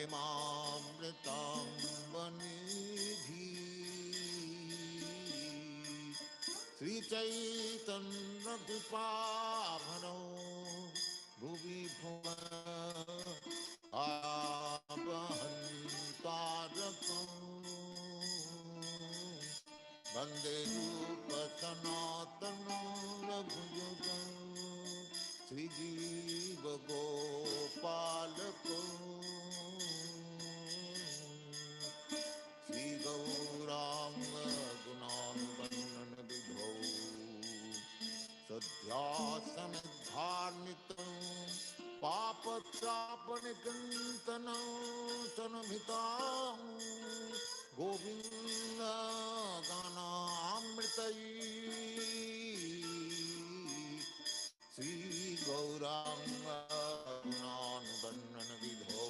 प्रेमामृतं वनिधि श्री चैतन्य कृपाभरो भुवि भुव आवहन्तारकं वन्दे रूप सनातनं रघुयुगं श्रीजीव गोपालकं श्री गौरांग गुणानुवर्णन विधौ सद्यासमिद्धार्मितं पापत्रापनिकृन्तनं तनमितां गोविन्द गानामृतैः श्री गौरांग गुणानुवर्णन विधौ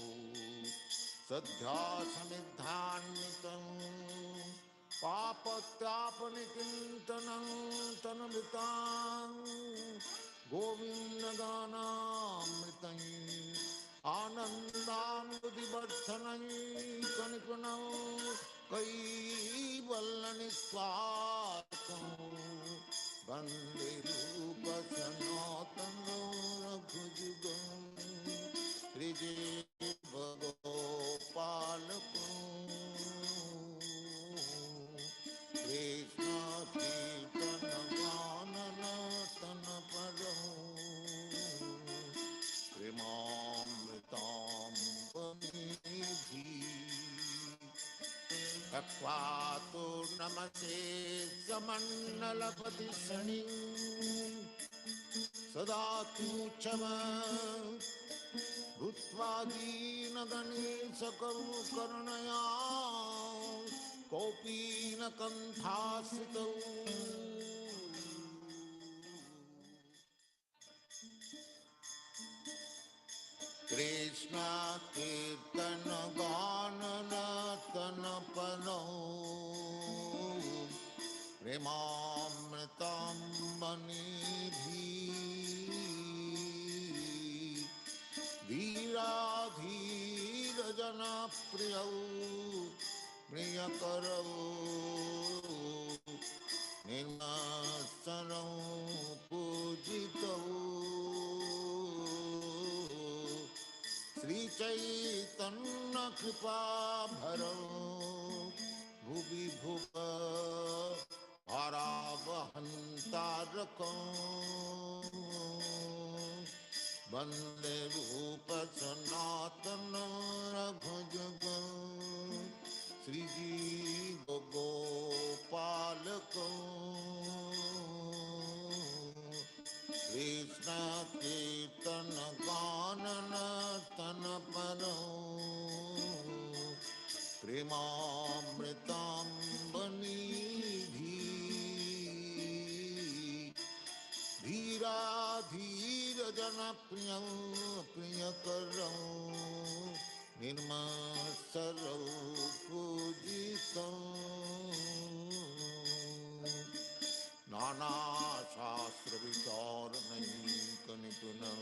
सद्यासमिद्धार्मितं पापत्रापनिकृन्तनं तनमितां गोविन्दगानामृतं आनन्दानुदिवर्धनं कनिपुनं कैवल्यनिस्वार्थं वन्दे रूपसनातनं रघुयुगं श्रीजीव गोपालकं कृष्ण कीर्तन गाननतन परं प्रेमामृतं वनिधि तत्त्वातो नमसे समन्नलपति शनि सदा तुच्छम भूत्वा दीनगणेशकरु करुणया कोऽपि न कण्ठासितौ कृष्ण कीर्तन गाननतन परो प्रेमामृतं वनिधि धीराधीर जनप्रियौ प्रियकरौ निर्मत्सरौ पूजितौ श्री चैतन्य कृपाभरो भुवि भुव आरावहन्तारकं वन्दे रूप सनातनं रघुयुगं श्रीजीव गोपालकं कृष्ण कीर्तन गाननतन परं प्रेमामृतं वनिधि धीराधीर जनप्रियं प्रियकरं निर्मत्सरौ पूजितं नानाशास्त्रविचारणैकनिपुनं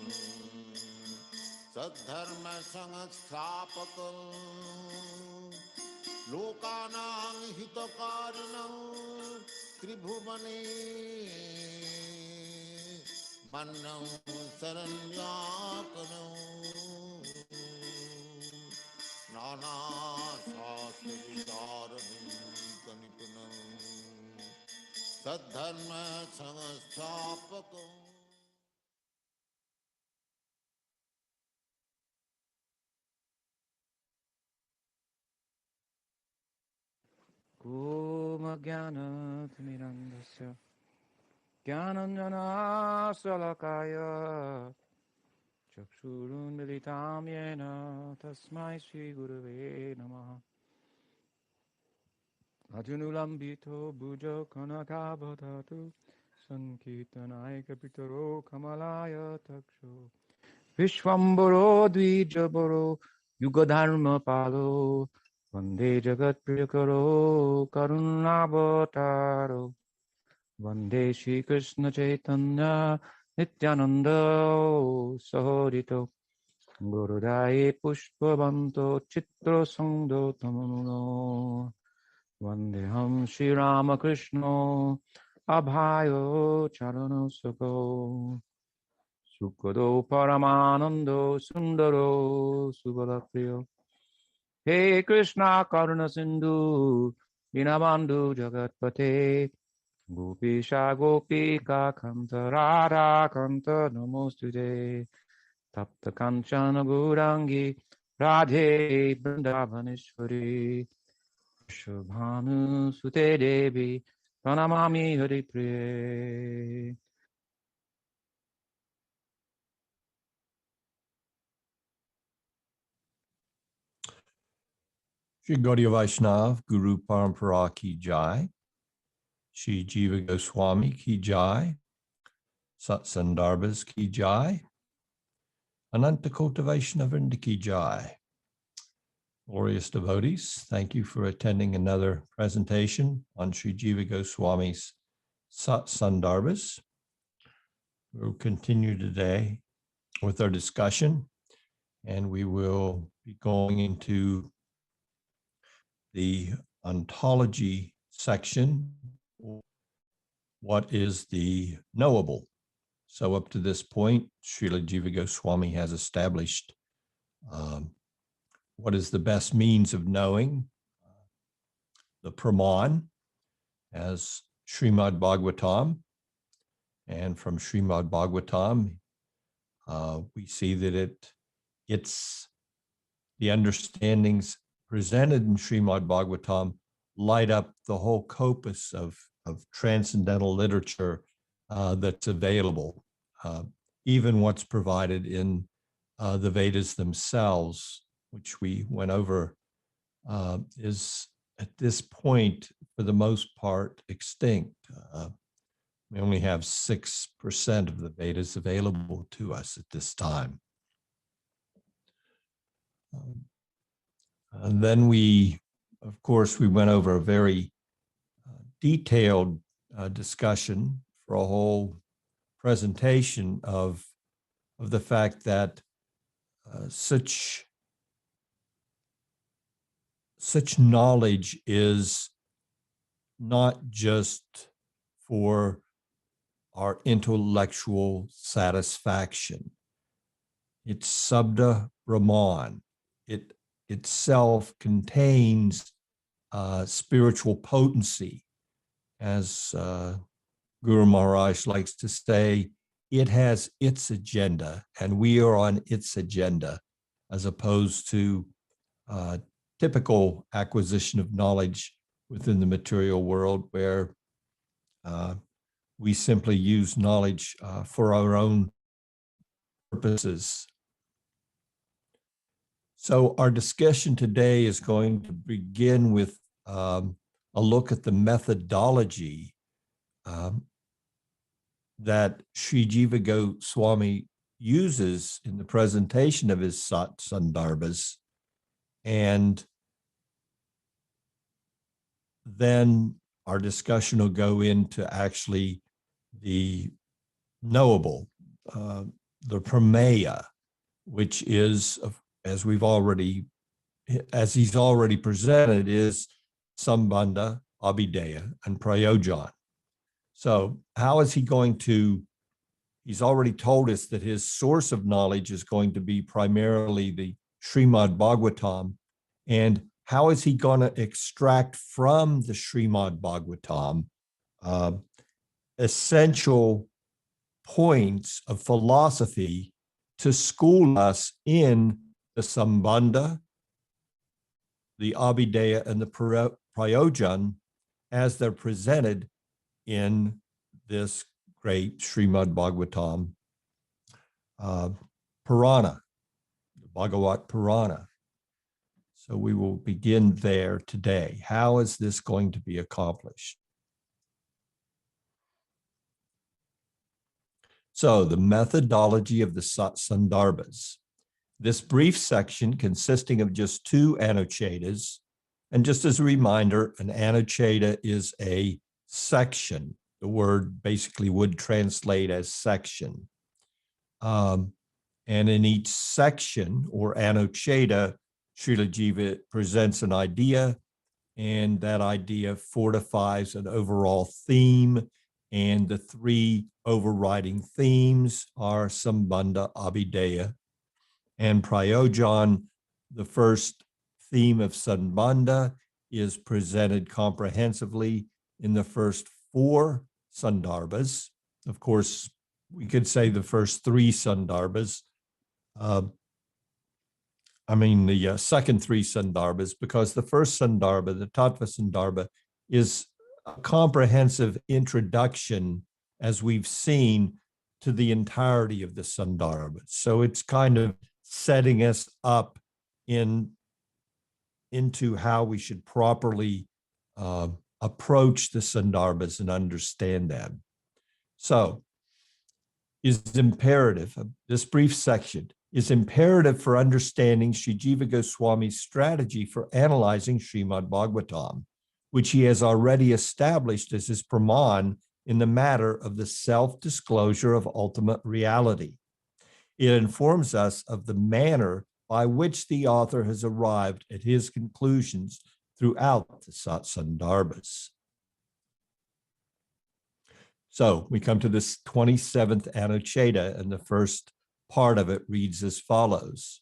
सद्धर्मसंस्थापकं लोकानां हितकारिणं त्रिभुवने मन्नं शरण्याकरं नानाशास्त्रविचारणैकनिपुनं सद्धर्मसंस्थापकं Om Jnana-timirandasya Jnananjana-salakaya Chakshurunmilitam yena Tasmai Shri Gurave Namaha Ajunulambito Bhujo Kanakabhatatu Sankirtanaya Kapitaro Kamalaya Taksho Vishwambaro Dvijabaro Yugadharma Palo Vande Jagat Priyakaro Karunavataro Vande Shri Krishna Chaitanya Nityananda Sahodito Gurudaye Pushpavanto Chitra Sangdo Tamanuno Vandeham Shri Ramakrishna Abhayo Charano Sako Sukado Paramanando Sundaro Subalapriyo He Krishna Karuna Sindhu Dinabandhu Jagatpate Gopisha Gopika Kanta Radha Kanta Namostute Tapta Kanchana Gurangi Radhe Vrindavaneshwari Shubhanu Sute Devi Pranamami Hari Priye. Shri Gaudiya Vaishnav, Guru Parampara Ki Jai, Śrīla Jīva Gosvāmī Ki Jai, Śaṭ Sandarbhas Ki Jai, Ananta Kota Vaishnava Vrinda Ki Jai. Glorious devotees, thank you for attending another presentation on Śrīla Jīva Gosvāmī's Śaṭ Sandarbhas. We'll continue today with our discussion, and we will be going into the ontology section. What is the knowable? So up to this point, Śrīla Jīva Gosvāmī has established what is the best means of knowing the prameya as Srimad Bhagavatam. And from Srimad Bhagavatam, we see that it's the understandings presented in Srimad Bhagavatam light up the whole corpus of transcendental literature that's available. Even what's provided in the Vedas themselves, which we went over, is at this point, for the most part, extinct. We only have 6% of the Vedas available to us at this time. And then we went over a very detailed discussion for a whole presentation of the fact that such knowledge is not just for our intellectual satisfaction. It's Sabda Brahman. It itself contains spiritual potency. As Guru Maharaj likes to say, it has its agenda, and we are on its agenda, as opposed to typical acquisition of knowledge within the material world, where we simply use knowledge for our own purposes. So our discussion today is going to begin with a look at the methodology that Śrīla Jīva Gosvāmī uses in the presentation of his Śaṭ Sandarbhas, and then our discussion will go into actually the knowable, the prameya, which is, as he's already presented, is sambandha, abhideya, and prayojan. So how is he going to, he's already told us that his source of knowledge is going to be primarily the Srimad Bhagavatam, and how is he going to extract from the Srimad Bhagavatam essential points of philosophy to school us in the sambandha, the abhideya, and the prayojan as they're presented in this great Srimad Bhagavatam Purana, the Bhagavat Purana. So we will begin there today. How is this going to be accomplished? So the methodology of the Śaṭ Sandarbhas. This brief section, consisting of just 2 anuchetas, and just as a reminder, an anucheta is a section. The word basically would translate as section. And in each section or anucheta, Śrīla Jīva presents an idea, and that idea fortifies an overall theme. And the three overriding themes are Sambandha, Abhideya, and Prayojan. The first theme of Sambandha is presented comprehensively in the first 4 Sandarbhas. Of course, we could say the first 3 Sandarbhas. The second 3 Sandarbhas, because the first Sandarbha, the Tattva Sandarbha, is a comprehensive introduction, as we've seen, to the entirety of the Sandarbhas. So it's kind of setting us up into how we should properly approach the Sandarbhas and understand them. So, is imperative, this brief section is imperative for understanding Śrīla Jīva Gosvāmī's strategy for analyzing Srimad Bhagavatam, which he has already established as his praman in the matter of the self-disclosure of ultimate reality. It informs us of the manner by which the author has arrived at his conclusions throughout the Śaṭ Sandarbhas. So we come to this 27th Anucheta, and the first part of it reads as follows.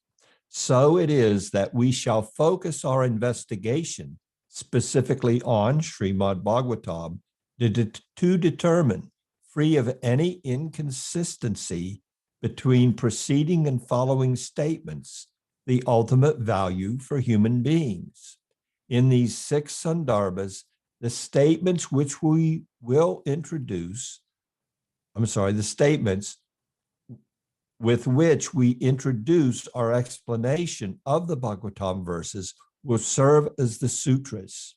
So it is that we shall focus our investigation specifically on Srimad Bhagavatam to determine, free of any inconsistency between preceding and following statements, the ultimate value for human beings. In these 6 Sandarbhas, the statements which we will introduce, the statements with which we introduce our explanation of the Bhagavatam verses will serve as the sutras.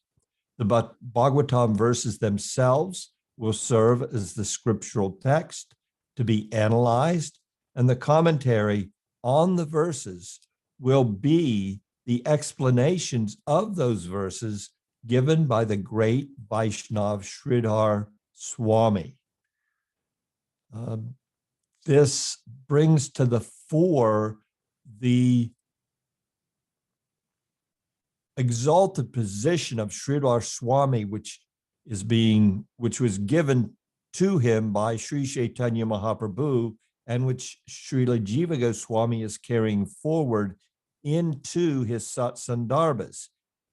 The Bhagavatam verses themselves will serve as the scriptural text to be analyzed, and the commentary on the verses will be the explanations of those verses given by the great Vaishnav Sridhar Swami. This brings to the fore the exalted position of Sridhar Swami, which was given to him by Sri Chaitanya Mahaprabhu, and which Śrīla Jīva Gosvāmī is carrying forward into his Śaṭ Sandarbhas.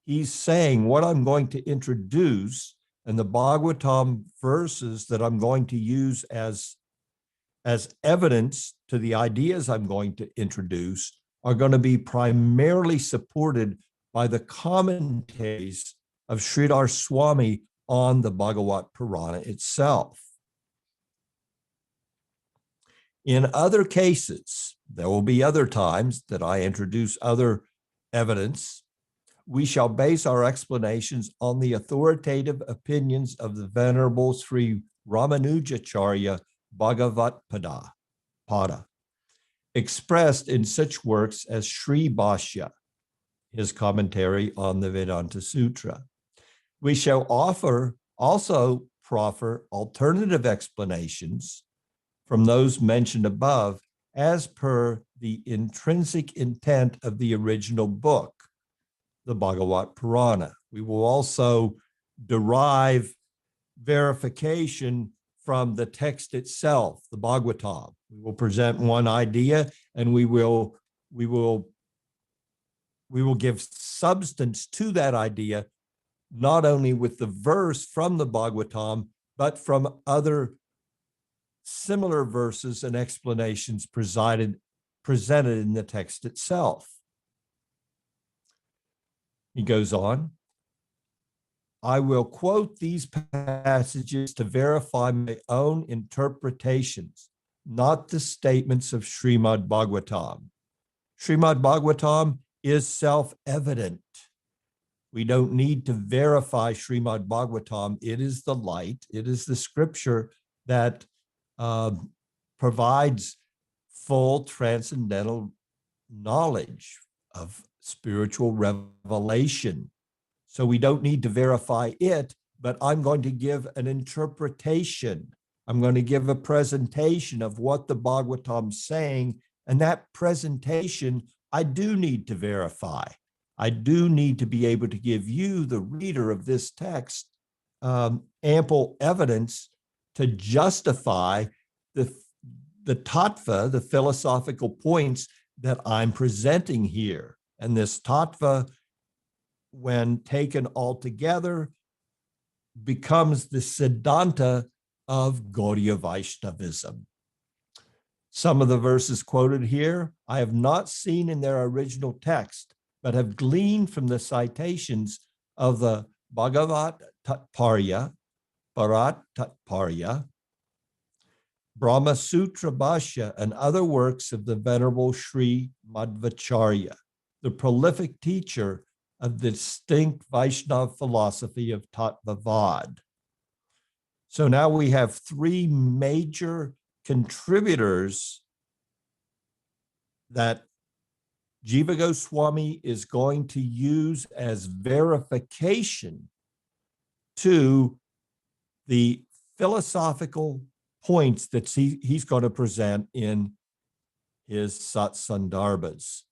He's saying what I'm going to introduce, and the Bhagavatam verses that I'm going to use as evidence to the ideas I'm going to introduce are going to be primarily supported by the commentaries of Sridhar Swami on the Bhagavat Purana itself. In other cases, there will be other times that I introduce other evidence. We shall base our explanations on the authoritative opinions of the Venerable Sri Ramanujacharya Bhagavad-pada, expressed in such works as Sri Bhashya, his commentary on the Vedanta Sutra. We shall also proffer alternative explanations from those mentioned above as per the intrinsic intent of the original book, the Bhagavat Purana. We will also derive verification from the text itself, the Bhagavatam. We will present one idea, and we will give substance to that idea, not only with the verse from the Bhagavatam, but from other similar verses and explanations presented in the text itself. He goes on, I will quote these passages to verify my own interpretations, not the statements of Srimad Bhagavatam. Srimad Bhagavatam is self-evident. We don't need to verify Srimad Bhagavatam. It is the light, it is the scripture that provides full transcendental knowledge of spiritual revelation. So we don't need to verify it, but I'm going to give an interpretation. I'm going to give a presentation of what the Bhagavatam's saying And that presentation, I do need to verify. I do need to be able to give you, the reader of this text, ample evidence to justify the tattva, the philosophical points that I'm presenting here. And this tattva, when taken all together, becomes the siddhanta of Gaudiya Vaishnavism. Some of the verses quoted here, I have not seen in their original text, but have gleaned from the citations of the Bhagavat Tatparya, Bharat Tatparya, Brahma Sutra Bhashya, and other works of the Venerable Sri Madhvacharya, the prolific teacher of the distinct Vaishnava philosophy of Tattvavad. So now we have three major contributors that Jiva Goswami is going to use as verification to the philosophical points that he's going to present in his Śaṭ Sandarbhas.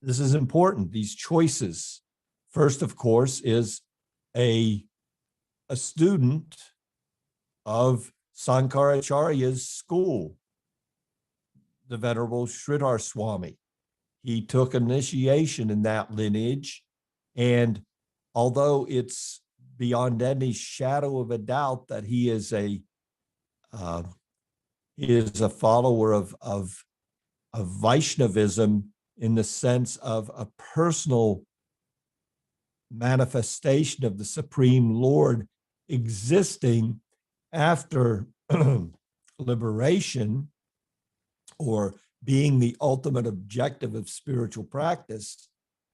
This is important, these choices. First, of course, is a student of Sankaracharya's school, the Venerable Sridhar Swami. He took initiation in that lineage, and although it's beyond any shadow of a doubt that he is a follower of Vaishnavism in the sense of a personal manifestation of the Supreme Lord existing after liberation, or being the ultimate objective of spiritual practice,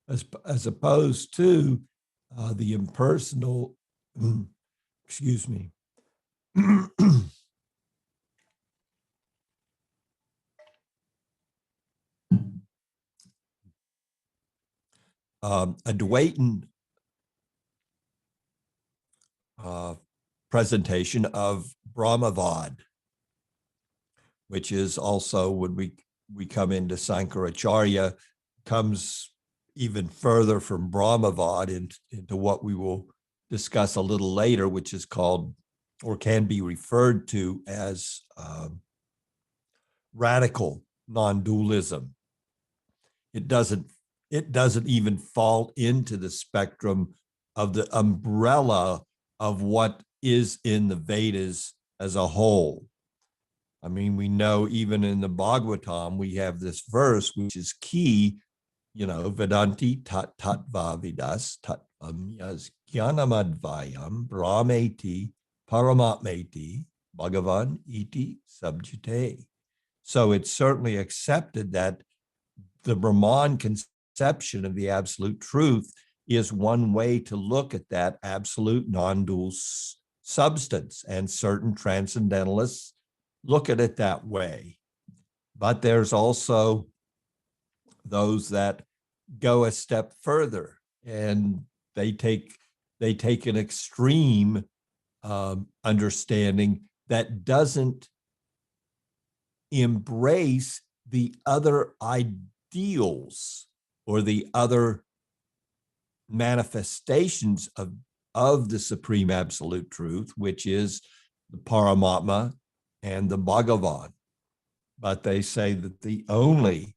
as opposed to the impersonal, excuse me, Advaitin presentation of Brahmavad, which is also, when we come into Sankaracharya, comes even further from Brahmavad into what we will discuss a little later, which is called, or can be referred to as, radical non-dualism. It doesn't even fall into the spectrum of the umbrella of what is in the Vedas as a whole. I mean, we know even in the Bhagavatam, we have this verse, which is key, Vedanti tat tattva vidas tattvam yas jnanamadvayam brahmeti paramatmeti bhagavan iti subjute. So it's certainly accepted that the Brahman conception of the absolute truth is one way to look at that absolute non-dual substance, and certain transcendentalists look at it that way. But there's also those that go a step further, and they take an extreme understanding that doesn't embrace the other ideals or the other manifestations of the supreme absolute truth, which is the Paramatma and the Bhagavan. But they say that the only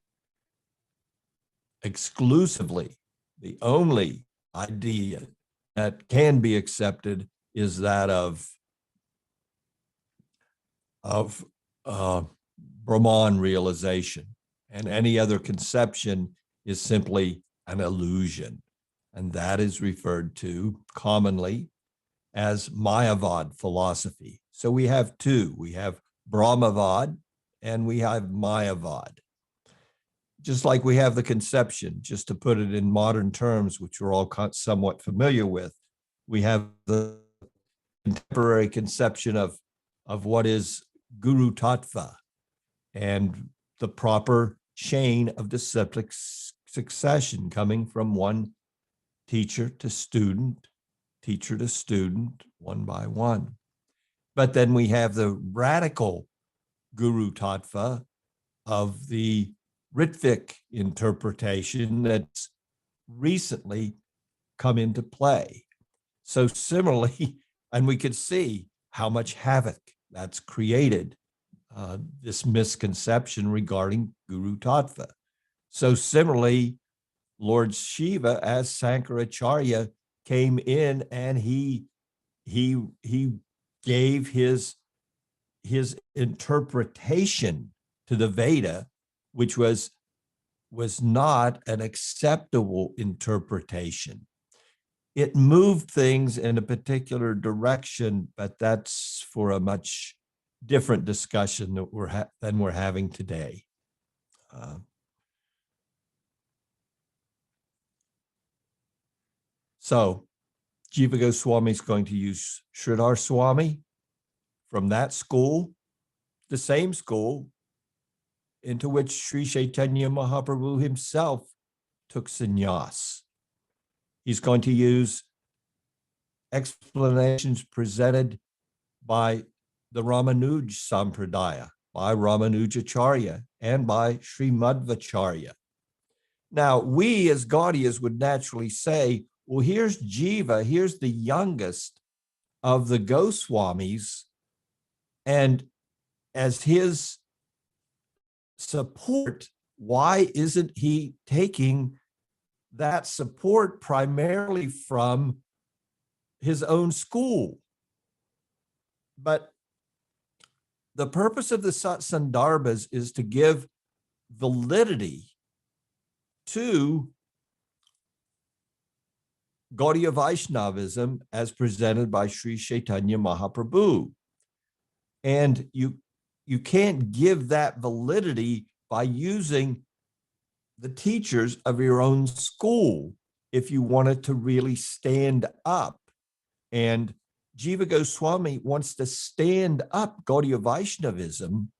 idea that can be accepted is that of Brahman realization, and any other conception is simply an illusion. And that is referred to commonly as Mayavad philosophy. So we have two. We have Brahmavad and we have Mayavad. Just like we have the conception, just to put it in modern terms, which we're all somewhat familiar with, we have the contemporary conception of what is Guru Tattva and the proper chain of disciplic succession coming from one teacher to student, one by one. But then we have the radical Guru Tattva of the Ritvik interpretation that's recently come into play. So similarly, and we could see how much havoc that's created, this misconception regarding Guru Tattva. So similarly, Lord Shiva as Sankaracharya came in and he gave his interpretation to the Veda, which was not an acceptable interpretation. It moved things in a particular direction, but that's for a much different discussion that than we're having today. So Jiva Goswami is going to use Sridhar Swami from that school, the same school into which Sri Chaitanya Mahaprabhu himself took sannyas. He's going to use explanations presented by the Ramanuj Sampradaya, by Ramanujacharya, and by Sri Madhvacharya. Now, we as Gaudiyas would naturally say, well, here's Jiva, here's the youngest of the Goswamis, and as his support, why isn't he taking that support primarily from his own school? But the purpose of the Śaṭ Sandarbhas is to give validity to Gaudiya Vaishnavism as presented by Sri Chaitanya Mahaprabhu. And you can't give that validity by using the teachers of your own school if you want it to really stand up. And Jiva Goswami wants to stand up Gaudiya Vaishnavism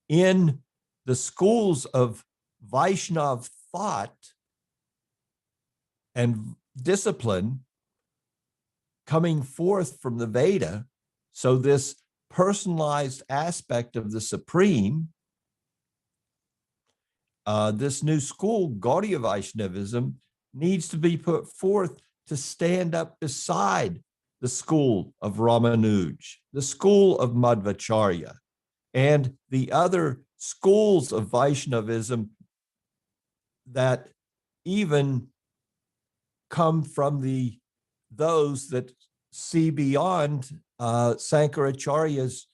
in the schools of Vaishnav thought and discipline coming forth from the Veda. So this personalized aspect of the Supreme, this new school, Gaudiya Vaishnavism, needs to be put forth to stand up beside the school of Ramanuj, the school of Madhvacharya, and the other schools of Vaishnavism that even come from those that see beyond Sankaracharya's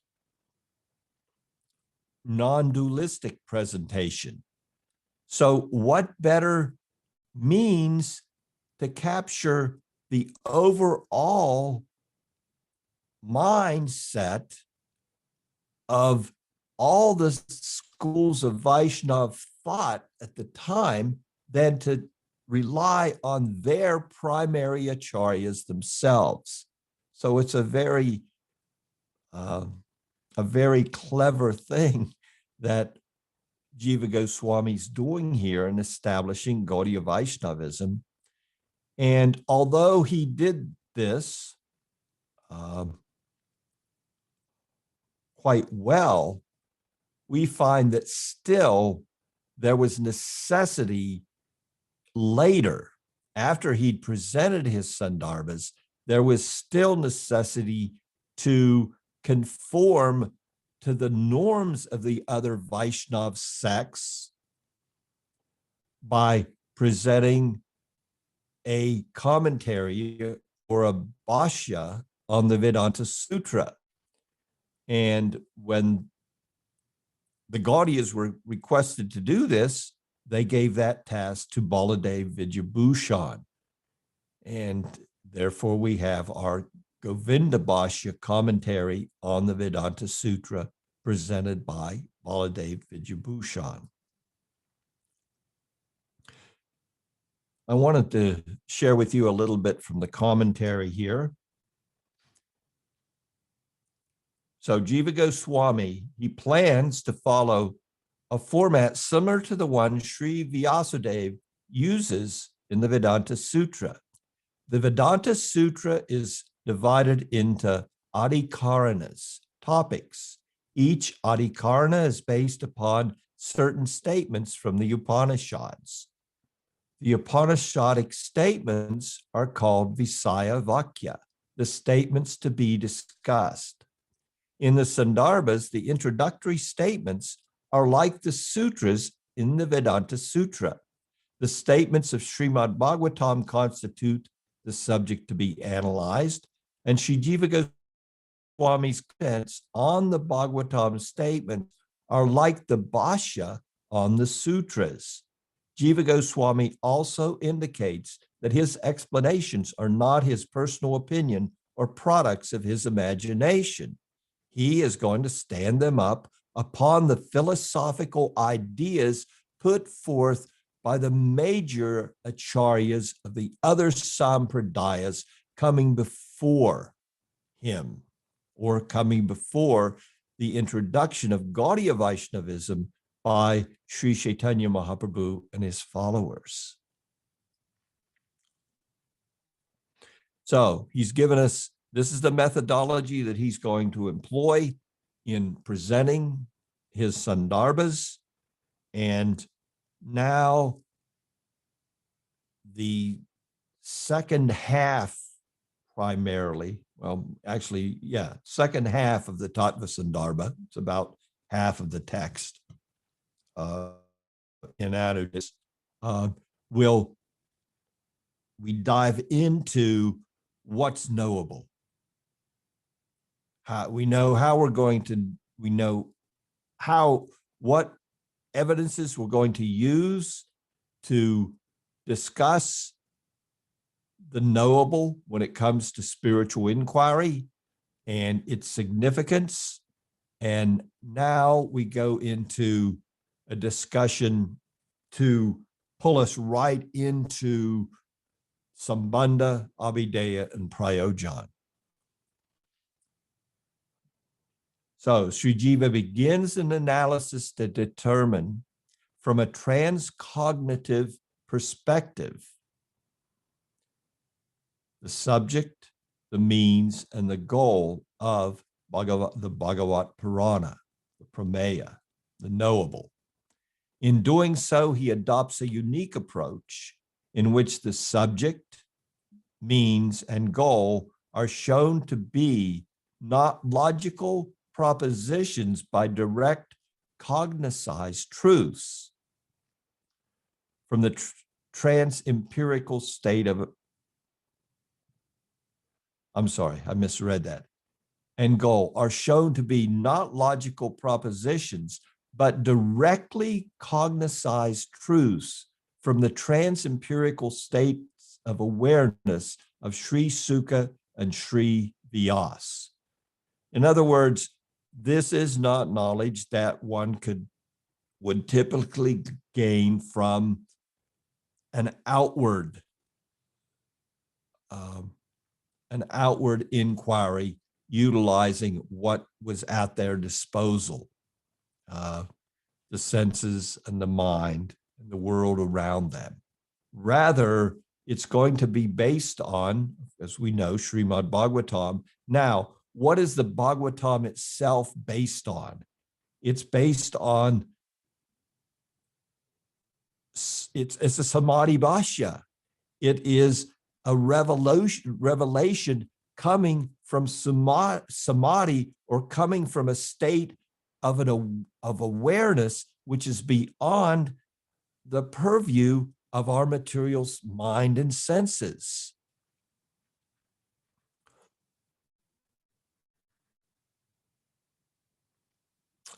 non-dualistic presentation. So what better means to capture the overall mindset of all the schools of Vaishnav thought at the time than to rely on their primary acharyas themselves? So it's a very clever thing that Jiva Goswami is doing here in establishing Gaudiya Vaishnavism. And although he did this quite well, we find that still there was necessity later, after he'd presented his Sandarbhas, there was still necessity to conform to the norms of the other Vaishnav sects by presenting a commentary or a bhashya on the Vedanta Sutra. And when the Gaudiyas were requested to do this, they gave that task to Baladev Vidyabhushan. And therefore we have our Govinda Bhashya commentary on the Vedanta Sutra presented by Baladev Vidyabhushan. I wanted to share with you a little bit from the commentary here. So Jiva Goswami, he plans to follow a format similar to the one Sri Vyasadeva uses in the Vedanta Sutra. The Vedanta Sutra is divided into adhikaranas, topics, Each adhikarana is based upon certain statements from the Upanishads. The Upanishadic statements are called Visaya Vakya, the statements to be discussed. In the Sandarbhas, the introductory statements are like the sutras in the Vedanta Sutra. The statements of Srimad Bhagavatam constitute the subject to be analyzed, and Śrīla Jīva Gosvāmī's comments on the Bhagavatam statement are like the bhashya on the sutras. Jīva Gosvāmī also indicates that his explanations are not his personal opinion or products of his imagination. He is going to stand them up upon the philosophical ideas put forth by the major acharyas of the other sampradayas coming before him, or coming before the introduction of Gaudiya Vaishnavism by Sri Chaitanya Mahaprabhu and his followers. So he's given us, this is the methodology that he's going to employ in presenting his Sandarbhas. And now the second half primarily, well, actually, yeah, second half of the Tattva Sandarbha, it's about half of the text in Anudas, we dive into what's knowable. We know how we're going to, we know how, what evidences we're going to use to discuss the knowable when it comes to spiritual inquiry and its significance. And now we go into a discussion to pull us right into Sambandha, Abhideya, and Prayojan. So Sri Jiva begins an analysis to determine from a transcognitive perspective the subject, the means, and the goal of the Bhagavat Purana, the prameya, the knowable. In doing so, he adopts a unique approach in which the subject, means, and goal are shown to be not logical propositions by direct cognized truths from the trans-empirical state of, I'm sorry, I misread that, and goal are shown to be not logical propositions, but directly cognized truths from the trans-empirical states of awareness of Sri Sukha and Sri Vyāsa. In other words, this is not knowledge that one would typically gain from an outward inquiry utilizing what was at their disposal, the senses and the mind and the world around them. Rather, it's going to be based on, as we know, Srimad Bhagavatam. Now, what is the Bhagavatam itself based on? It's based on, it's a samādhi bhashya. It is a revelation coming from samādhi, or coming from a state of awareness which is beyond the purview of our material mind and senses.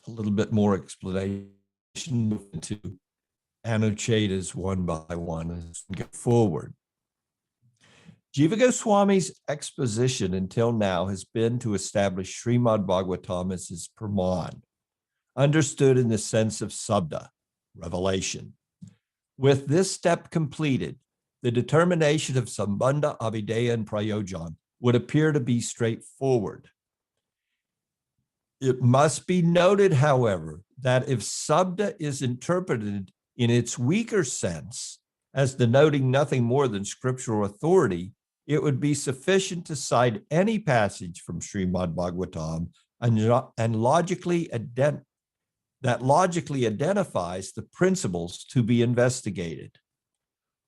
A little bit more explanation to Anuchetas one by one as we go forward. Jiva Goswami's exposition until now has been to establish Srimad Bhagavatam as his praman, understood in the sense of sabda, revelation. With this step completed, the determination of Sambandha, Abhideya, and Prayojan would appear to be straightforward. It must be noted, however, that if sabda is interpreted in its weaker sense as denoting nothing more than scriptural authority, it would be sufficient to cite any passage from Srimad Bhagavatam and logically identifies the principles to be investigated.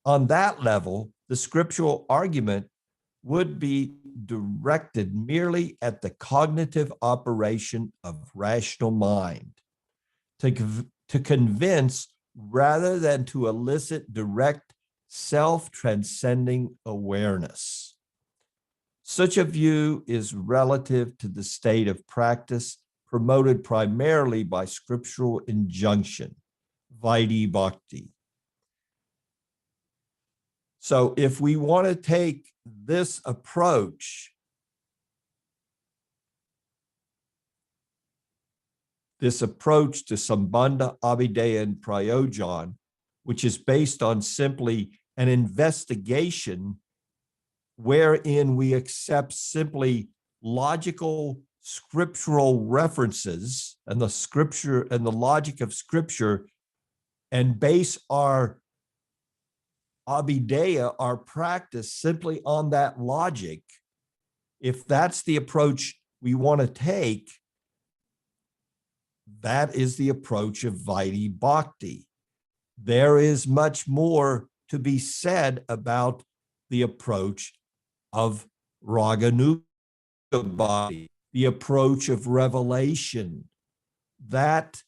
On that level, the scriptural argument would be directed merely at the cognitive operation of rational mind, to convince rather than to elicit direct self-transcending awareness. Such a view is relative to the state of practice promoted primarily by scriptural injunction, Vaidhi Bhakti. So if we want to take this approach, to Sambandha, Abhideya, and Prayojan, which is based on simply an investigation wherein we accept simply logical scriptural references and the scripture and the logic of scripture, and base our Abhideya, our practice, simply on that logic, if that's the approach we want to take, that is the approach of Vaidhi Bhakti. There is much more to be said about the approach of Raganuga Bhakti, the approach of revelation. That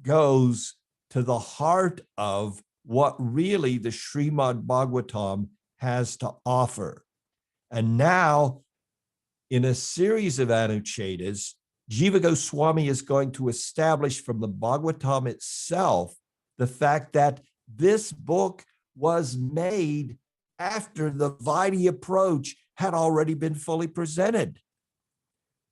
goes to the heart of what really the Srimad Bhagavatam has to offer. And now, in a series of Anuchetas, Jiva Goswami is going to establish from the Bhagavatam itself the fact that this book was made after the Vaidhi approach had already been fully presented.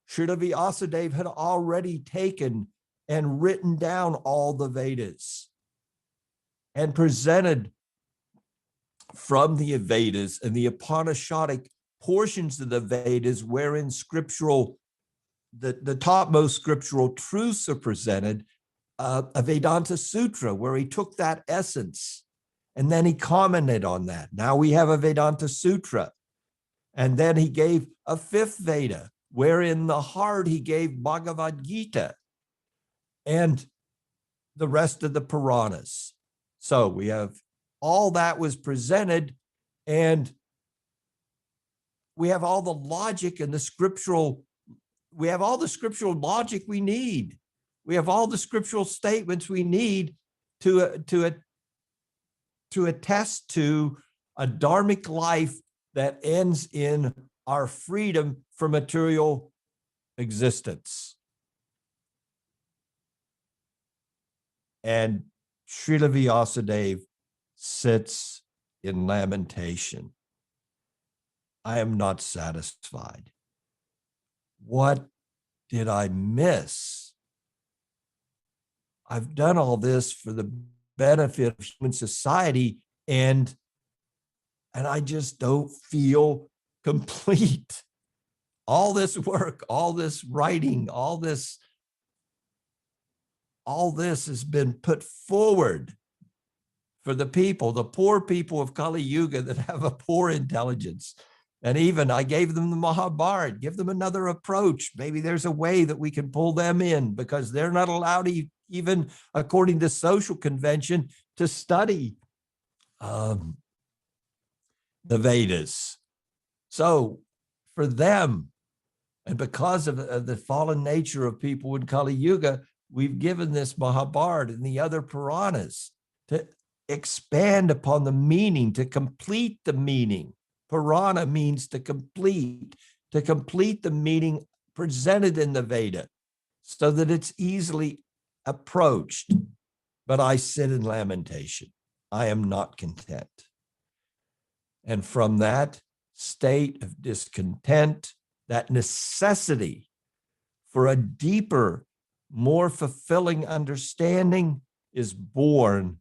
Śrīla Vyasadeva had already taken and written down all the Vedas and presented from the Vedas and the Upanishadic portions of the Vedas wherein scriptural, the topmost scriptural truths are presented, a Vedanta Sutra where he took that essence and then he commented on that. Now we have a Vedanta Sutra. And then he gave a fifth Veda, where in the heart he gave Bhagavad Gita and the rest of the Puranas. So we have all that was presented, and we have all the logic and the scriptural, we have all the scriptural logic we need. We have all the scriptural statements we need to attest to a dharmic life that ends in our freedom from material existence. And Śrīla Vyasadeva sits in lamentation. I am not satisfied. What did I miss? I've done all this for the benefit of human society, and I just don't feel complete. All this work, all this writing, all this has been put forward for the people, the poor people of Kali Yuga that have a poor intelligence. And even I gave them the Mahabharata, give them another approach. Maybe there's a way that we can pull them in, because they're not allowed to, even according to social convention, to study the Vedas. So for them, and because of the fallen nature of people in Kali Yuga, we've given this Mahabharata and the other Puranas to expand upon the meaning, to complete the meaning. Purana means to complete the meaning presented in the Veda so that it's easily approached. But I sit in lamentation. I am not content. And from that state of discontent, that necessity for a deeper, more fulfilling understanding is born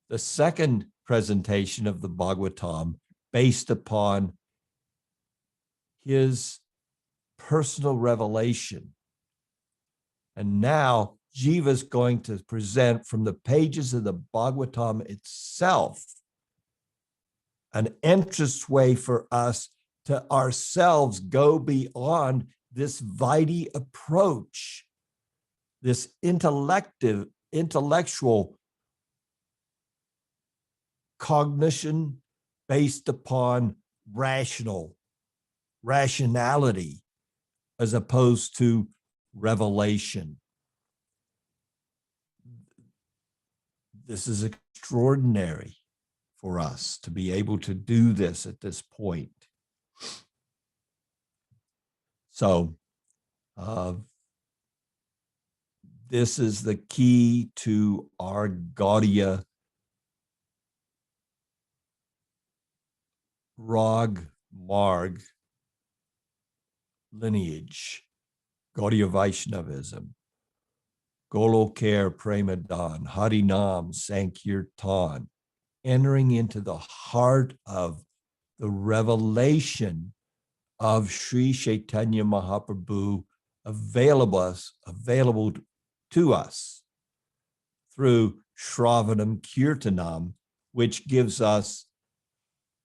the second presentation of the Bhagavatam, based upon his personal revelation. And now Jiva's going to present from the pages of the Bhagavatam itself an entranceway for us to ourselves go beyond this Vaidhi approach, this intellectual cognition based upon rationality, as opposed to revelation. This is extraordinary for us to be able to do this at this point. So this is the key to our Gaudiya Rag Marg lineage, Gaudiya Vaishnavism, Golokare Premadan, Harinam Sankirtan, entering into the heart of the revelation of Sri Chaitanya Mahaprabhu available to us through Shravanam Kirtanam, which gives us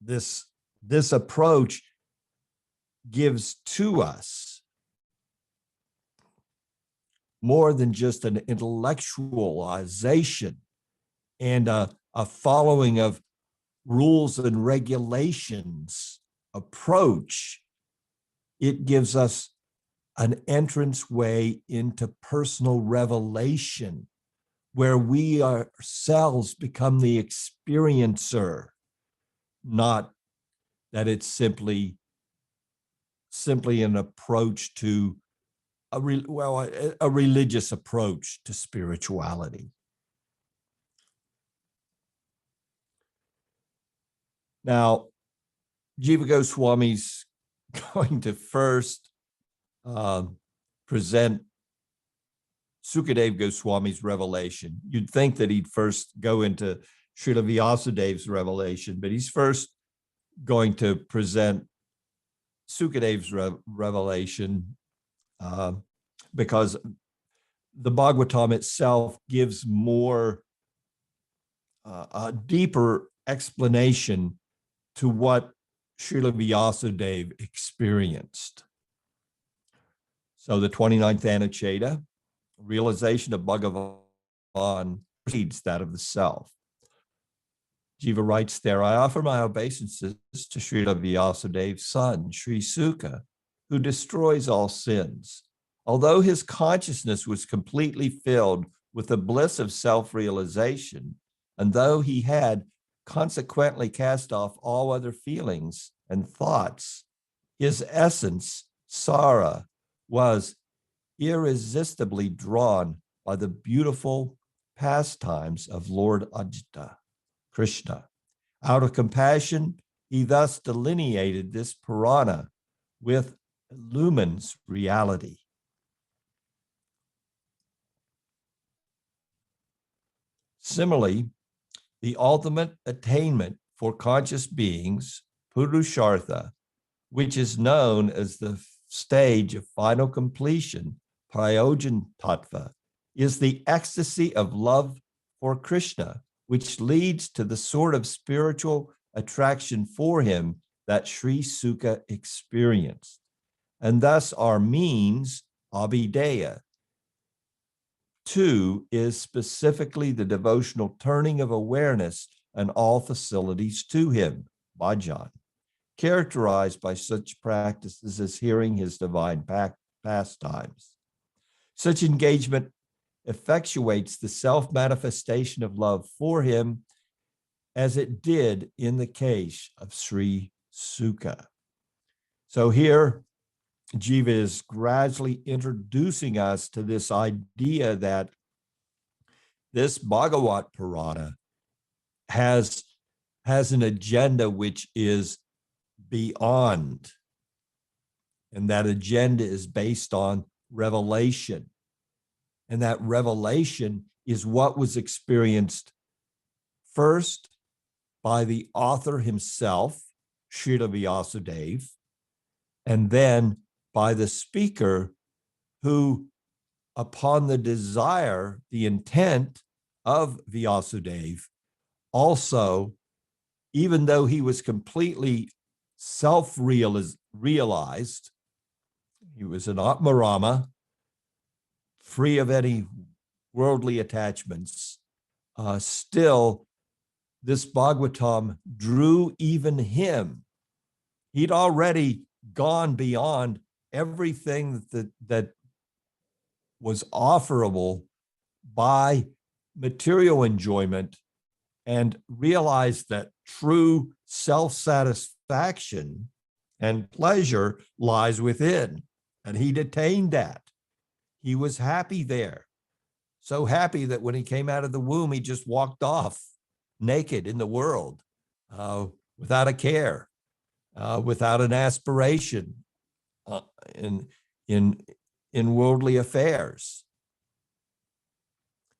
this approach gives to us more than just an intellectualization and a following of rules and regulations approach. It gives us an entrance way into personal revelation where we ourselves become the experiencer, not that it's simply an approach to a religious approach to spirituality. Now, Jiva Goswami's going to first present Sukadeva Goswami's revelation. You'd think that he'd first go into Śrīla Vyasadev's revelation, but he's first going to present Sukadeva's revelation because the Bhagavatam itself gives more a deeper explanation to what Śrīla Vyasadeva experienced. So the 29th Anucheda, realization of Bhagavan precedes that of the self. Jiva writes there, I offer my obeisances to Śrīla Vyasadeva's son, Sri Suka, who destroys all sins. Although his consciousness was completely filled with the bliss of self-realization, and though he had consequently cast off all other feelings and thoughts, his essence, Sara, was irresistibly drawn by the beautiful pastimes of Lord Ajita, Krishna. Out of compassion, he thus delineated this Purana with illumines reality. Similarly, the ultimate attainment for conscious beings, Purushartha, which is known as the stage of final completion, Prayojan Tattva, is the ecstasy of love for Krishna, which leads to the sort of spiritual attraction for him that Sri Suka experienced. And thus our means, Abhideya, too, is specifically the devotional turning of awareness and all facilities to him, bhajan, characterized by such practices as hearing his divine pastimes. Such engagement effectuates the self-manifestation of love for him as it did in the case of Sri Suka. So here, Jiva is gradually introducing us to this idea that this Bhagavat Purana has an agenda which is beyond, and that agenda is based on revelation. And that revelation is what was experienced first by the author himself, Śrīla Vyasadeva, and then by the speaker who, upon the desire, the intent of Vyasadeva, also, even though he was completely self-realized, He was an Atmarama, free of any worldly attachments. Still, this Bhagavatam drew even him. He'd already gone beyond everything that was offerable by material enjoyment and realized that true self-satisfaction and pleasure lies within. And he'd attained that. He was happy there. So happy that when he came out of the womb, he just walked off naked in the world, without a care, without an aspiration in worldly affairs.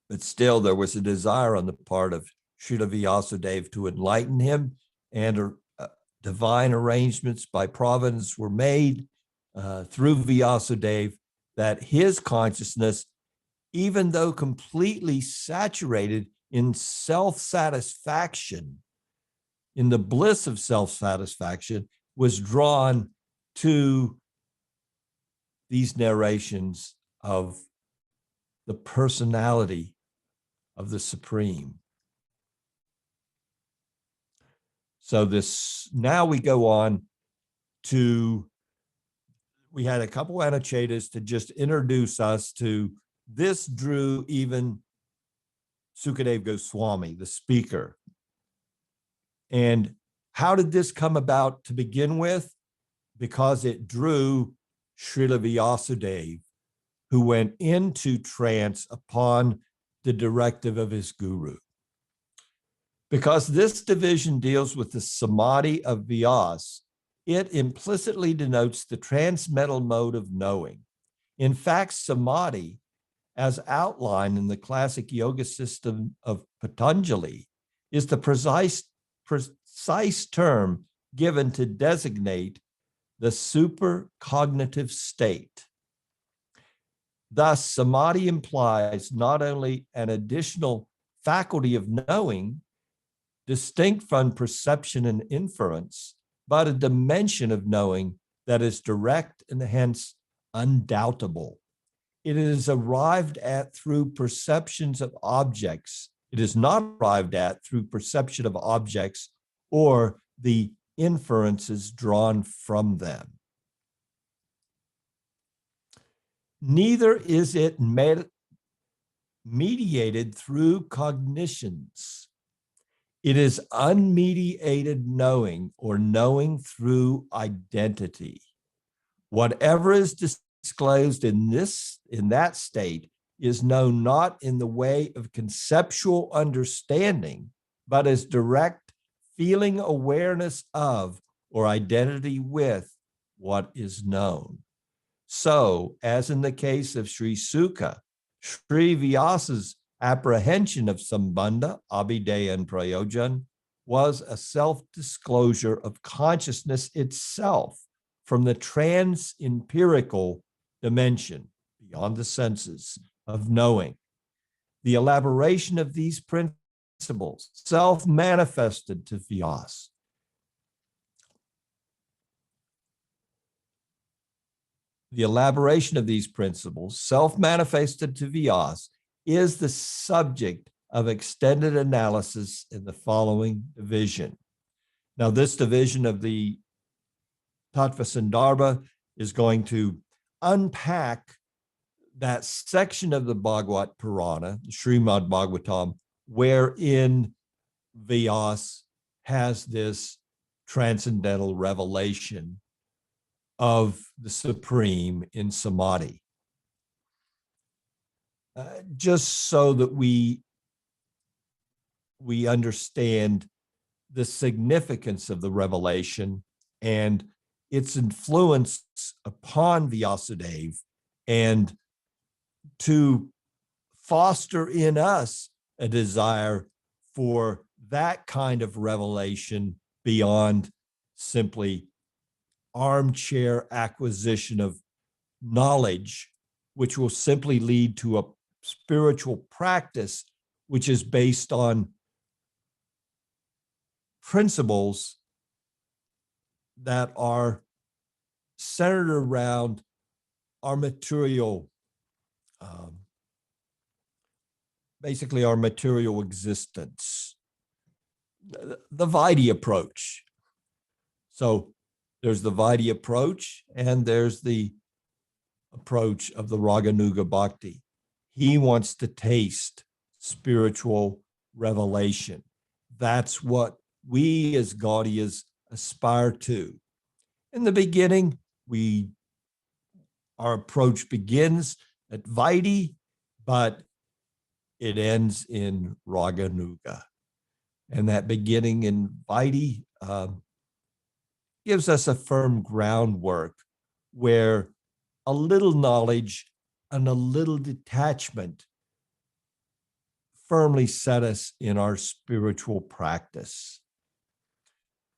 But still, there was a desire on the part of Śrīla Vyasadeva to enlighten him, and divine arrangements by providence were made through Vyasadeva that his consciousness, even though completely saturated in self-satisfaction, in the bliss of self-satisfaction, was drawn to these narrations of the personality of the Supreme. So now we go on to, we had a couple annotators to just introduce us to this. Drew even Sukadeva Goswami, the speaker. And how did this come about to begin with? Because it drew Śrīla Vyasadeva, who went into trance upon the directive of his guru. Because this division deals with the samādhi of Vyāsa, it implicitly denotes the transcendental mode of knowing. In fact, samādhi, as outlined in the classic yoga system of Patanjali, is the precise term given to designate the supercognitive state. Thus, samādhi implies not only an additional faculty of knowing, distinct from perception and inference, but a dimension of knowing that is direct and hence undoubtable. It is arrived at through perceptions of objects. It is not arrived at through perception of objects or the inferences drawn from them. Neither is it mediated through cognitions. It is unmediated knowing, or knowing through identity. Whatever is disclosed in that state is known not in the way of conceptual understanding, but as direct feeling awareness of, or identity with, what is known. So, as in the case of Sri Sukha, Sri Vyasa's apprehension of Sambandha, Abhideya, and Prayojan was a self-disclosure of consciousness itself from the trans-empirical dimension, beyond the senses, of knowing. The elaboration of these principles self-manifested to Vyāsa. The elaboration of these principles, self-manifested to Vyāsa, is the subject of extended analysis in the following division. Now, this division of the Tattva Sandarbha is going to unpack that section of the Bhagavad Purana, the Srimad Bhagavatam, wherein Vyāsa has this transcendental revelation of the Supreme in Samādhi. Just so that we understand the significance of the revelation and its influence upon Vyasadeva, and to foster in us a desire for that kind of revelation beyond simply armchair acquisition of knowledge, which will simply lead to a spiritual practice which is based on principles that are centered around our material, basically our material existence, the Vaidhi approach. So there's the Vaidhi approach, and there's the approach of the Raganuga Bhakti. He wants to taste spiritual revelation. That's what we as Gaudiyas aspire to. In the beginning, our approach begins at Vaidhi, but it ends in Raganuga. And that beginning in Vaidhi gives us a firm groundwork where a little knowledge and a little detachment firmly set us in our spiritual practice.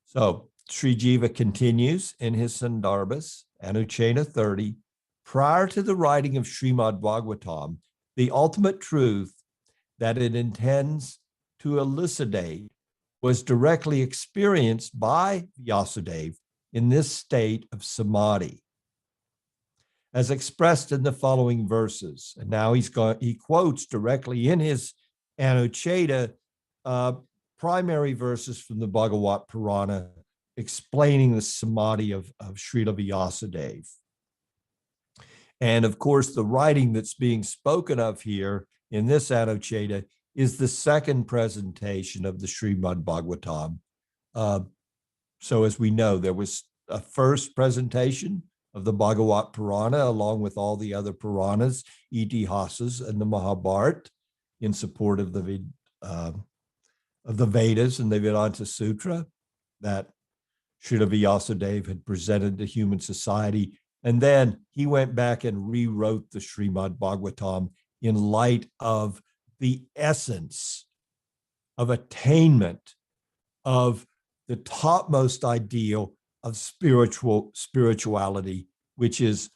So Sri Jiva continues in his Sandarbhas, Anuchena 30, prior to the writing of Srimad Bhagavatam, the ultimate truth that it intends to elucidate was directly experienced by Vyasadeva in this state of samādhi, as expressed in the following verses. And now he quotes directly in his Anucheta primary verses from the Bhagavat Purana explaining the samādhi of Śrīla Vyasadeva. And of course, the writing that's being spoken of here in this Anucheta is the second presentation of the Srimad Bhagavatam. So as we know, there was a first presentation of the Bhagavat Purana, along with all the other Puranas, Itihasas, and the Mahabharata in support of the Vedas and the Vedanta Sutra that Śrīla Vyasadeva had presented to human society. And then he went back and rewrote the Srimad Bhagavatam in light of the essence of attainment of the topmost ideal of spirituality, which is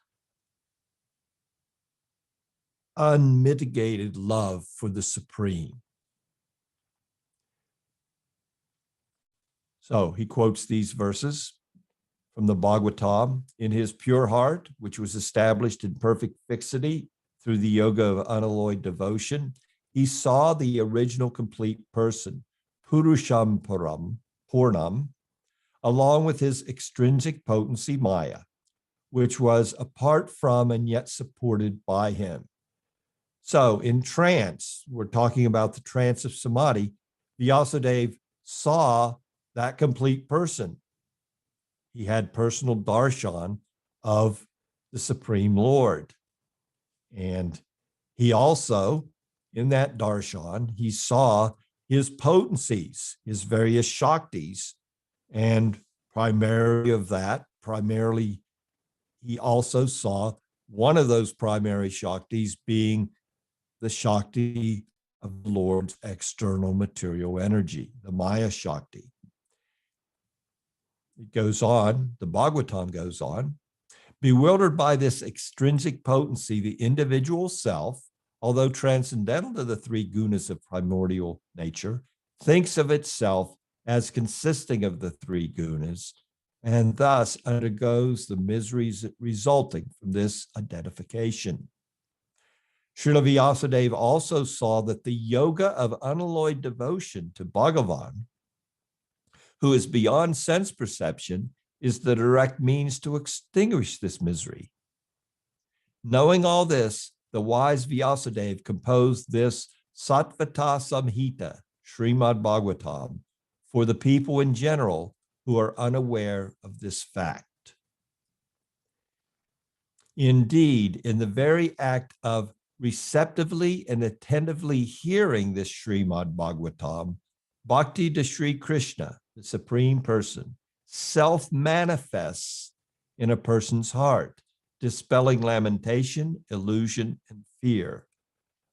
unmitigated love for the Supreme. So he quotes these verses from the Bhagavatam. In his pure heart, which was established in perfect fixity through the yoga of unalloyed devotion, he saw the original complete person, Purusham Purnam, along with his extrinsic potency, Maya, which was apart from and yet supported by him. So in trance, we're talking about the trance of samādhi, Vyasadeva saw that complete person. He had personal darshan of the Supreme Lord. And he also, in that darshan, he saw his potencies, his various shaktis, and primarily, he also saw one of those primary shaktis being the shakti of the Lord's external material energy, the Maya Shakti. It goes on, the Bhagavatam goes on, bewildered by this extrinsic potency, the individual self, although transcendental to the three gunas of primordial nature, thinks of itself as consisting of the three gunas, and thus undergoes the miseries resulting from this identification. Śrīla Vyasadeva also saw that the yoga of unalloyed devotion to Bhagavan, who is beyond sense perception, is the direct means to extinguish this misery. Knowing all this, the wise Vyasadeva composed this Sattvata Samhita, Srimad Bhagavatam, for the people in general who are unaware of this fact. Indeed, in the very act of receptively and attentively hearing this Srimad Bhagavatam, Bhakti to Sri Krishna, the Supreme Person, self-manifests in a person's heart, dispelling lamentation, illusion, and fear.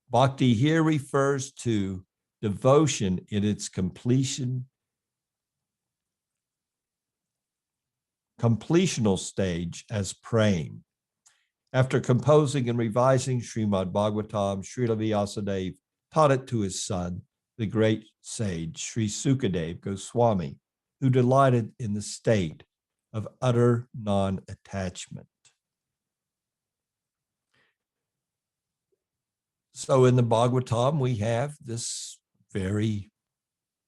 Bhakti here refers to devotion in its completional stage as praying. After composing and revising Srimad Bhagavatam, Śrīla Vyasadeva taught it to his son, the great sage, Sri Sukadeva Goswami, who delighted in the state of utter non-attachment. So in the Bhagavatam, we have this very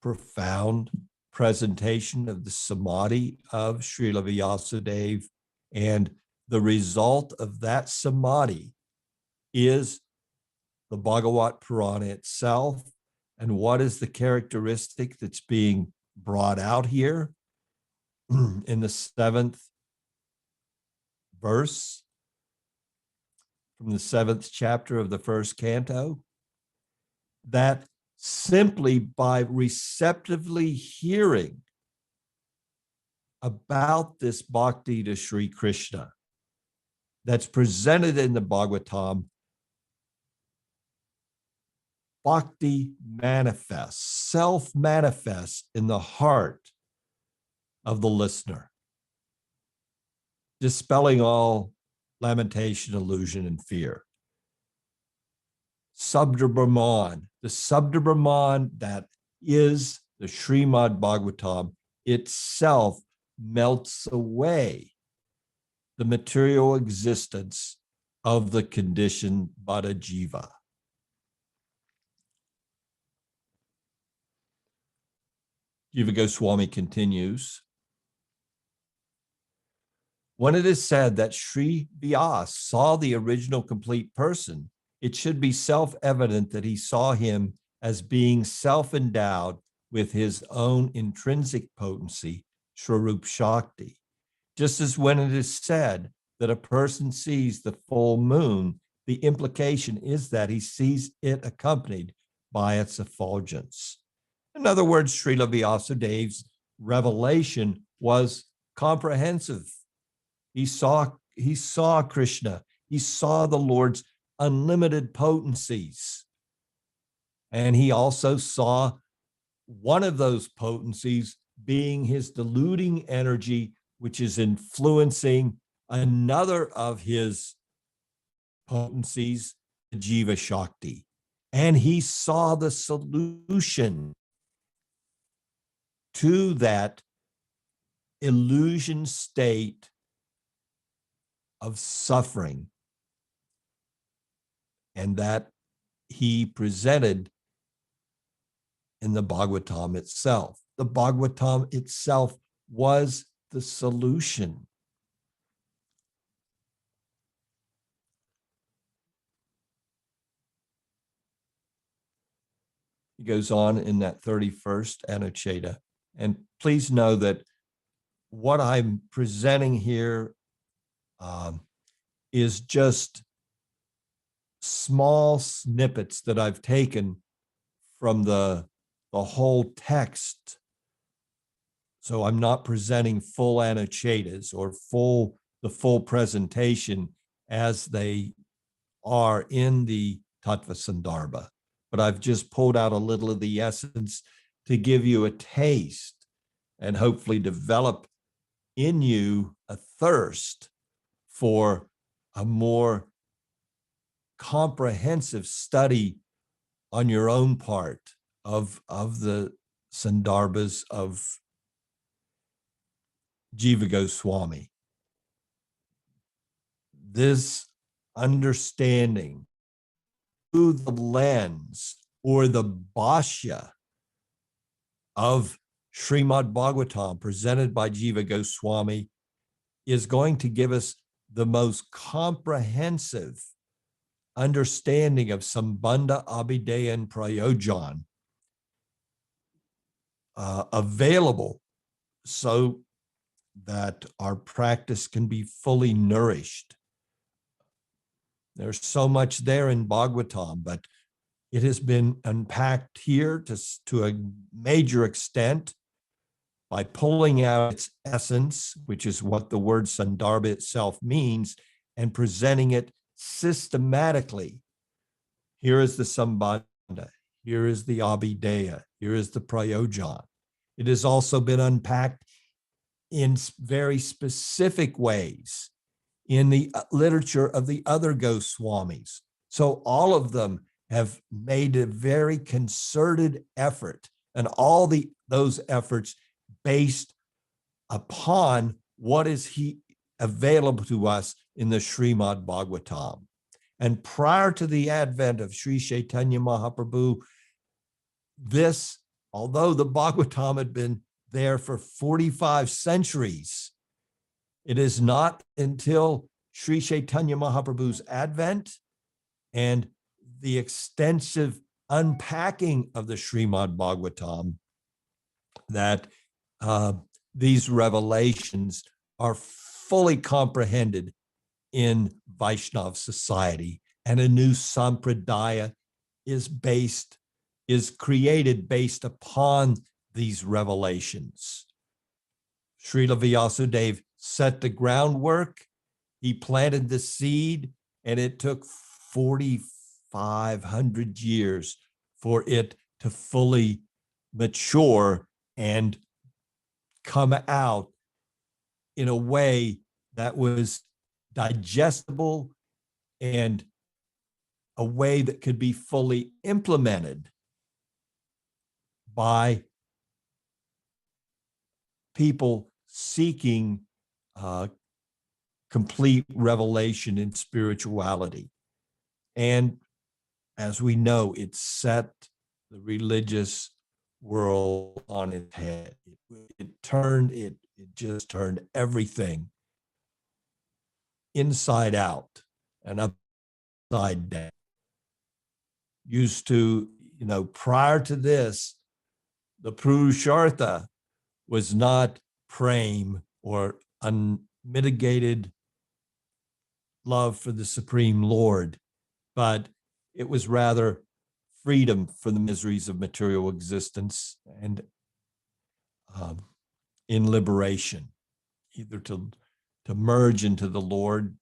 profound presentation of the samadhi of Śrīla Vyasadeva, and the result of that samadhi is the Bhagavat Purana itself. And what is the characteristic that's being brought out here in the 7th verse from the 7th chapter of the 1st canto? That simply by receptively hearing about this bhakti to Sri Krishna that's presented in the Bhagavatam, bhakti manifests, self-manifests in the heart of the listener, dispelling all lamentation, illusion, and fear. Subdra-Brahman, the Subdra-Brahman that is the Srimad Bhagavatam itself melts away the material existence of the conditioned Bada Jiva. Jiva Goswami continues, when it is said that Sri Vyāsa saw the original complete person, it should be self-evident that he saw him as being self-endowed with his own intrinsic potency, Swarup Shakti. Just as when it is said that a person sees the full moon, the implication is that he sees it accompanied by its effulgence. In other words, Śrīla Vyasadeva's revelation was comprehensive. He saw Krishna. He saw the Lord's unlimited potencies. And he also saw one of those potencies being his deluding energy, which is influencing another of his potencies, the Jiva Shakti. And he saw the solution to that illusion state of suffering, and that he presented in the Bhagavatam itself. The Bhagavatam itself was the solution. He goes on in that 31st Anucheta. And please know that what I'm presenting here is just small snippets that I've taken from the whole text. So I'm not presenting full Anuchetas or the full presentation as they are in the Tattva Sandarbha, but I've just pulled out a little of the essence to give you a taste and hopefully develop in you a thirst for a more comprehensive study on your own part of the Sandarbhas of Jiva Goswami. This understanding through the lens or the bhashya of Srimad Bhagavatam presented by Jiva Goswami is going to give us the most comprehensive understanding of Sambandha, Abhideya, and Prayojan available so that our practice can be fully nourished. There's so much there in Bhagavatam, but it has been unpacked here to a major extent by pulling out its essence, which is what the word Sandarbha itself means, and presenting it systematically. Here is the Sambandha, here is the Abhideya, here is the Prayojan. It has also been unpacked in very specific ways in the literature of the other Goswamis. So all of them have made a very concerted effort, and all those efforts based upon what is available to us in the Srimad Bhagavatam. And prior to the advent of Sri Chaitanya Mahaprabhu, this, although the Bhagavatam had been there for 45 centuries, it is not until Sri Chaitanya Mahaprabhu's advent and the extensive unpacking of the Srimad Bhagavatam that these revelations are fully comprehended in Vaishnav society, and a new sampradaya is created based upon these revelations. Śrīla Vyasadeva set the groundwork, he planted the seed, and it took 4,500 years for it to fully mature and come out in a way that was digestible and a way that could be fully implemented by people seeking complete revelation in spirituality. And as we know, it set the religious world on its head. It just turned everything inside out and upside down. Used to, prior to this, the Purushartha was not prema or unmitigated love for the Supreme Lord, but it was rather freedom from the miseries of material existence and in liberation, either to merge into the Lord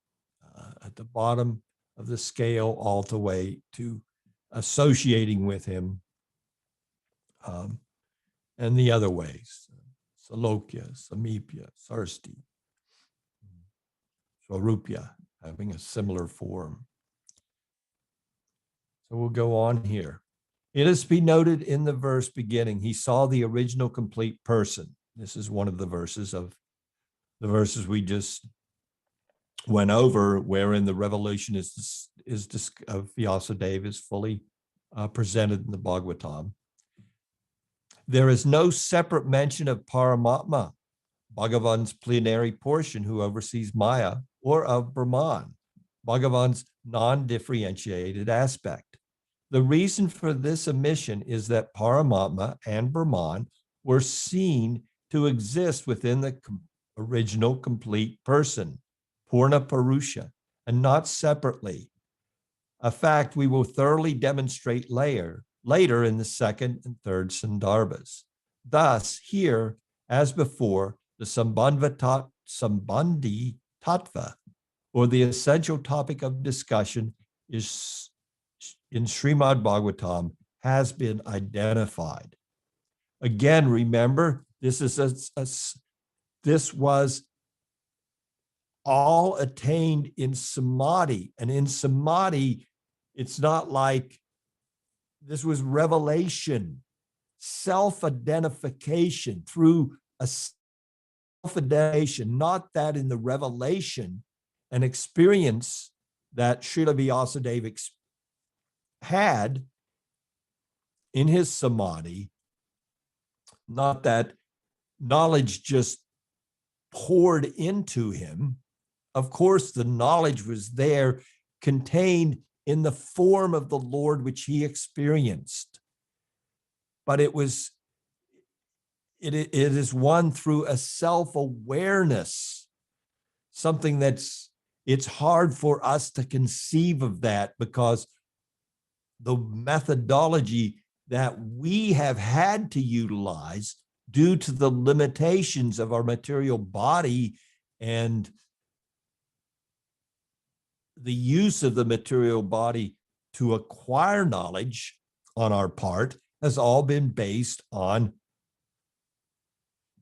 at the bottom of the scale, all the way to associating with him, and the other ways, Salokya, Samipya, Sarsti, Swarupya, having a similar form. So we'll go on here. It is to be noted in the verse beginning, he saw the original complete person. This is one of the verses we just went over, wherein the revelation of Vyasadeva is fully presented in the Bhagavatam. There is no separate mention of Paramatma, Bhagavan's plenary portion who oversees Maya, or of Brahman, Bhagavan's non-differentiated aspect. The reason for this omission is that Paramatma and Brahman were seen to exist within the original complete person, Purna Purusha, and not separately. A fact we will thoroughly demonstrate later in the second and third Sandarbhas. Thus, here, as before, the Sambandhi Tattva, or the essential topic of discussion, is in Srimad Bhagavatam, has been identified. Again, remember, this was all attained in samadhi, and in samadhi, it's not like this was revelation, self-identification through a self-identification, not that in the revelation, an experience that Śrīla Vyasadeva had in his samadhi, not that knowledge just poured into him. Of course, the knowledge was there, contained in the form of the Lord which he experienced. But it is one through a self-awareness, something it's hard for us to conceive of that, because the methodology that we have had to utilize due to the limitations of our material body and the use of the material body to acquire knowledge on our part has all been based on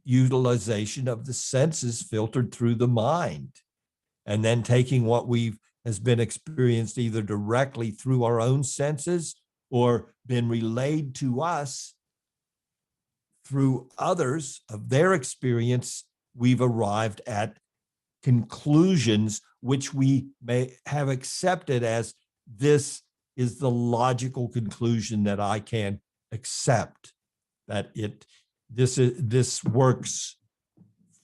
utilization of the senses filtered through the mind, and then taking what has been experienced either directly through our own senses or been relayed to us through others of their experience. We've arrived at conclusions which we may have accepted as this is the logical conclusion that I can accept, that this works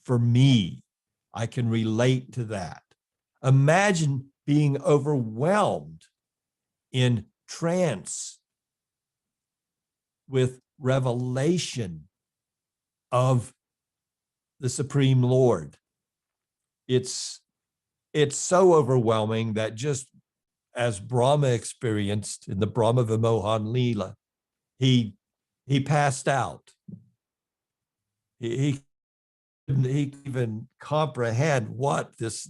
for me. I can relate to that. Imagine being overwhelmed in trance with revelation of the Supreme Lord. It's so overwhelming that, just as Brahma experienced in the Brahma Vimohan Leela, he passed out. He couldn't even comprehend what this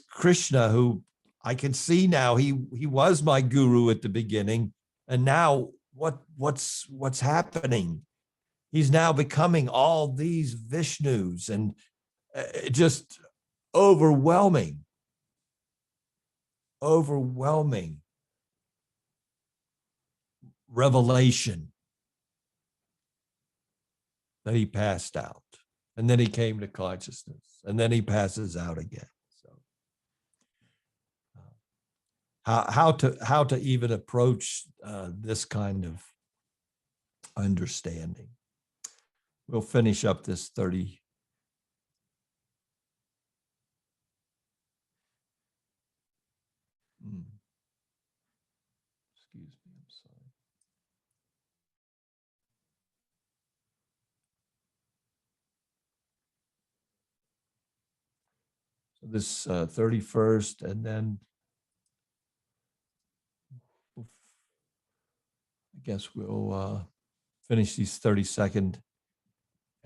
Krishna, who I can see now, he was my guru at the beginning, and now what's happening? He's now becoming all these Vishnus, and just overwhelming revelation that he passed out, and then he came to consciousness, and then he passes out again. So how to even approach this kind of understanding? We'll finish up this 30. Excuse me, I'm sorry. So this 31st, and then I guess we'll finish these 32nd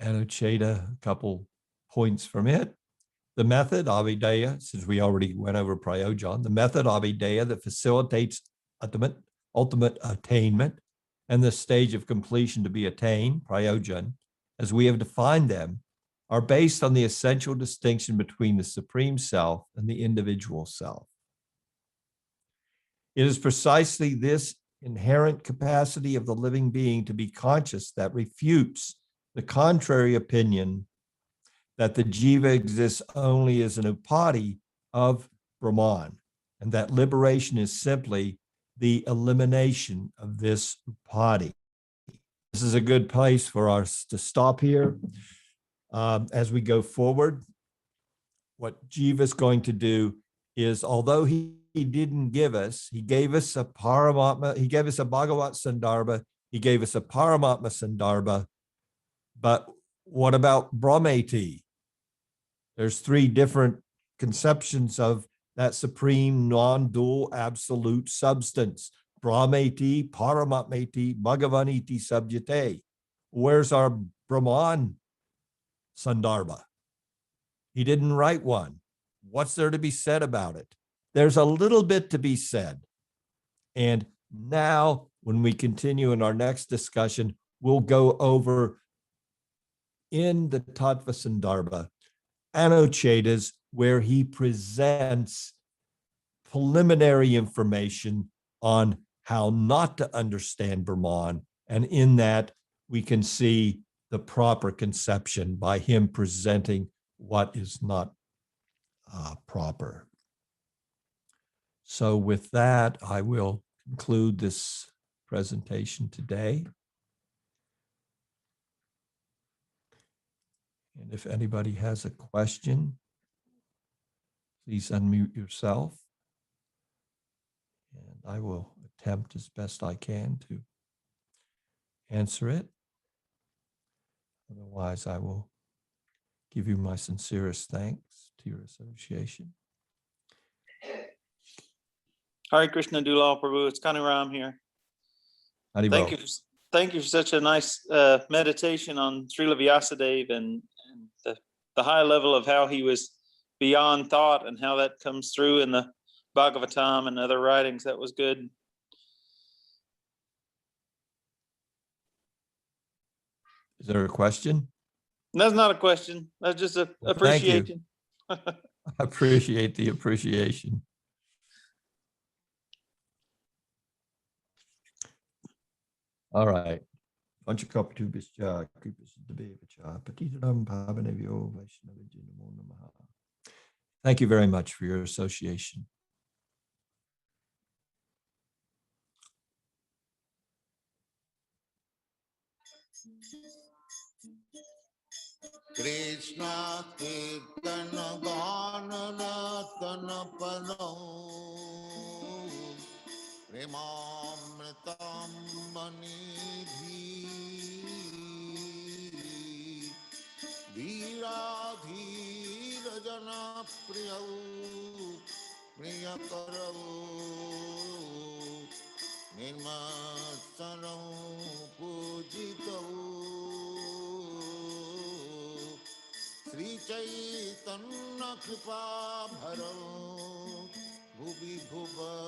Anucheta, a couple points from it. The method, Avideya, since we already went over Prayojan, the method, Avideya, that facilitates ultimate attainment and the stage of completion to be attained, Prayojan, as we have defined them, are based on the essential distinction between the Supreme Self and the individual self. It is precisely this inherent capacity of the living being to be conscious that refutes the contrary opinion that the jiva exists only as an upadi of Brahman, and that liberation is simply the elimination of this upadi. This is a good place for us to stop here. As we go forward, what Jiva is going to do is, although he didn't give us, he gave us a Paramatma, he gave us a Bhagavat Sandarbha, he gave us a Paramatma Sandarbha, but what about Brahmeti? There's three different conceptions of that supreme non-dual absolute substance. Brahmeti, Paramatmeti, Bhagavaniti Sabjate. Where's our Brahman Sandarbha? He didn't write one. What's there to be said about it? There's a little bit to be said. And now, when we continue in our next discussion, we'll go over in the Tattva Sandarbha Anuchetas, where he presents preliminary information on how not to understand Brahman. And in that, we can see the proper conception by him presenting what is not proper. So with that, I will conclude this presentation today. And if anybody has a question, please unmute yourself, and I will attempt as best I can to answer it. Otherwise, I will give you my sincerest thanks to your association. Hare Krishna, Dulal Prabhu. It's Kaniram here. Haribol. Thank you for such a nice meditation on Śrīla Vyasadeva and the high level of how he was beyond thought and how that comes through in the Bhagavatam and other writings. That was good. Is there a question? That's not a question. That's just an appreciation. I appreciate the appreciation. All right. Thank you very much for your association. Krishna Kirtana Ganana Tana Padam Premamritam Manidhi Dhira Dhira Jana Priyau Priyakarau Nirmasanau Pujitau Sri Chaitanya Kripa Bharau Bhuvi Bhuva